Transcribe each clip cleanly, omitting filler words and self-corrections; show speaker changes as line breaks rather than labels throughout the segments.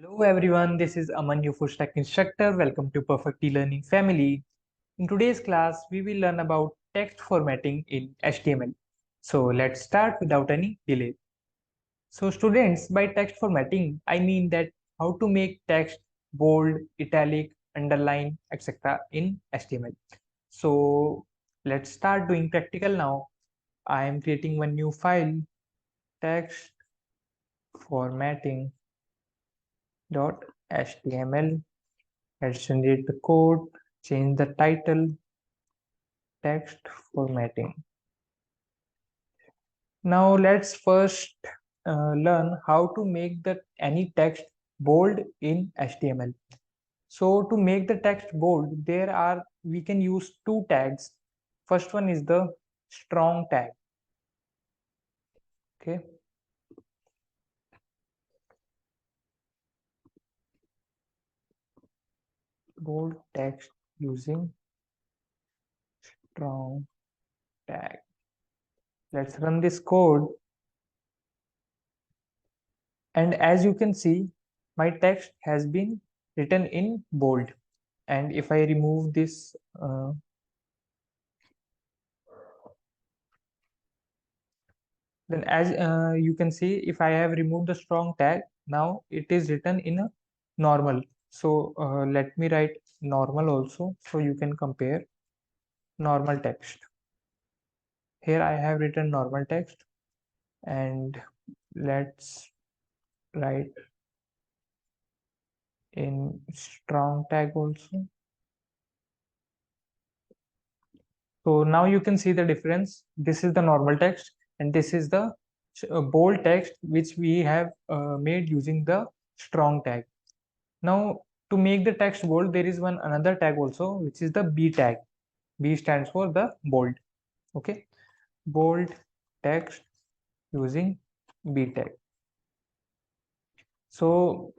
Hello everyone, this is Aman, your full stack instructor. Welcome to Perfect eLearning family. In today's class, we will learn about text formatting in HTML. So let's start without any delay. So students, by text formatting, I mean that how to make text bold, italic, underline, etc. in HTML. So let's start doing practical now. I am creating one new file, text formatting.html. Let's generate the code, change the title, text formatting. Now let's first learn how to make the any text bold in HTML. So to make the text bold, we can use two tags. First one is the strong tag. Okay. Bold text using strong tag. Let's run this code. And as you can see, my text has been written in bold. And if I remove this, then as you can see, if I have removed the strong tag, now it is written in a normal. So let me write normal also, so you can compare normal text. Here I have written normal text, and let's write in strong tag also. So now you can see the difference. This is the normal text and this is the bold text which we have made using the strong tag. Now to make the text bold, there is one another tag also, which is the B tag. B stands for the bold. Okay, bold text using B tag. So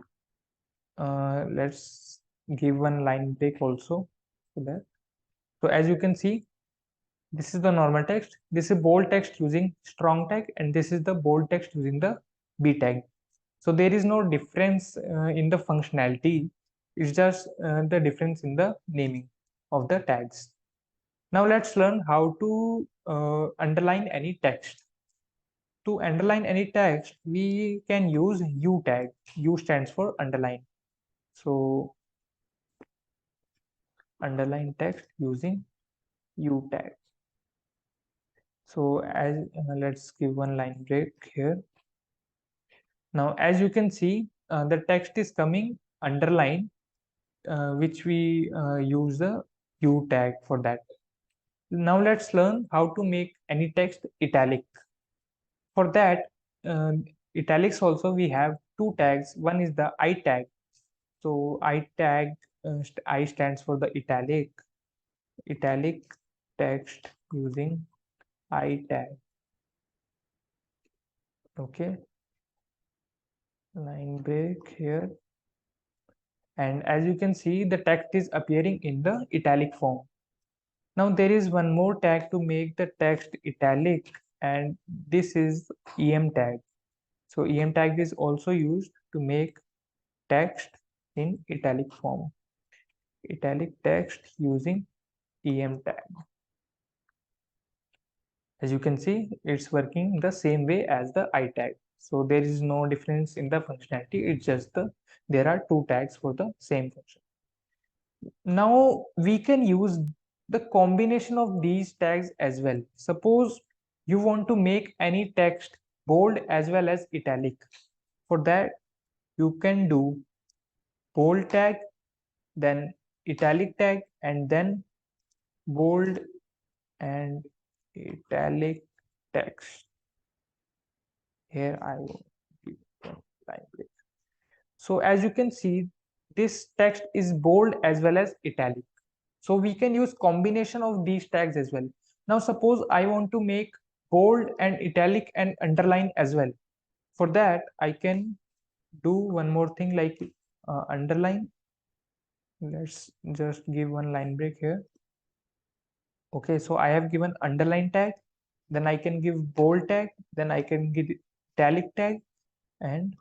let's give one line break also for that. So as you can see, this is the normal text, this is bold text using strong tag, and this is the bold text using the B tag. So there is no difference in the functionality, it's just the difference in the naming of the tags. Now let's learn how to underline any text. To underline any text, we can use U tag. U stands for underline. So underline text using U tag. So as let's give one line break here. Now as you can see, the text is coming underline, which we use the U tag for that. Now let's learn how to make any text italic. For that, italics also we have two tags. One is the I tag. So I tag, I stands for the italic text using I tag. Okay, line break here. And as you can see, the text is appearing in the italic form. Now there is one more tag to make the text italic, and this is em tag. So em tag is also used to make text in italic form. Italic text using em tag. As you can see, it's working the same way as the I tag. So there is no difference in the functionality. It's just there are two tags for the same function. Now we can use the combination of these tags as well. Suppose you want to make any text bold as well as italic. For that, you can do bold tag, then italic tag, and then bold and italic text. Here I will give one line break. So as you can see, this text is bold as well as italic. So we can use combination of these tags as well. Now suppose I want to make bold and italic and underline as well. For that, I can do one more thing like underline. Let's just give one line break here. Okay, so I have given underline tag, then I can give bold tag, then I can give italic tag and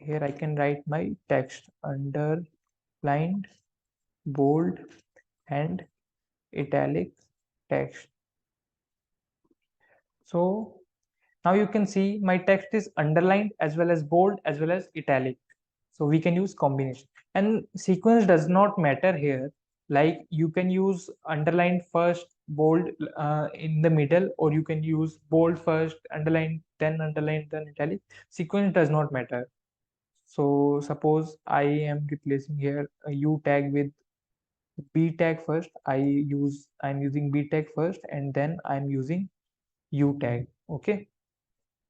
here I can write my text underlined, bold, and italic text. So now you can see my text is underlined as well as bold as well as italic. So we can use combination, and sequence does not matter here. Like you can use underlined first, bold in the middle, or you can use bold first, underline, then italic. Sequence does not matter. So suppose I am replacing here a U tag with B tag first. I'm using B tag first, and then I'm using U tag. Okay,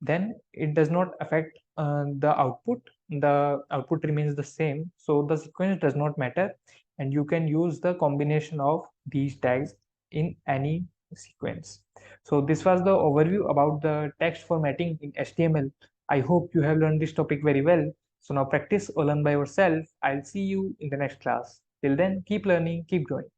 then it does not affect the output. The output remains the same, so the sequence does not matter, and you can use the combination of these tags in any sequence. So this was the overview about the text formatting in HTML. I hope you have learned this topic very well. So now practice or learn by yourself. I'll see you in the next class. Till then, keep learning, keep growing.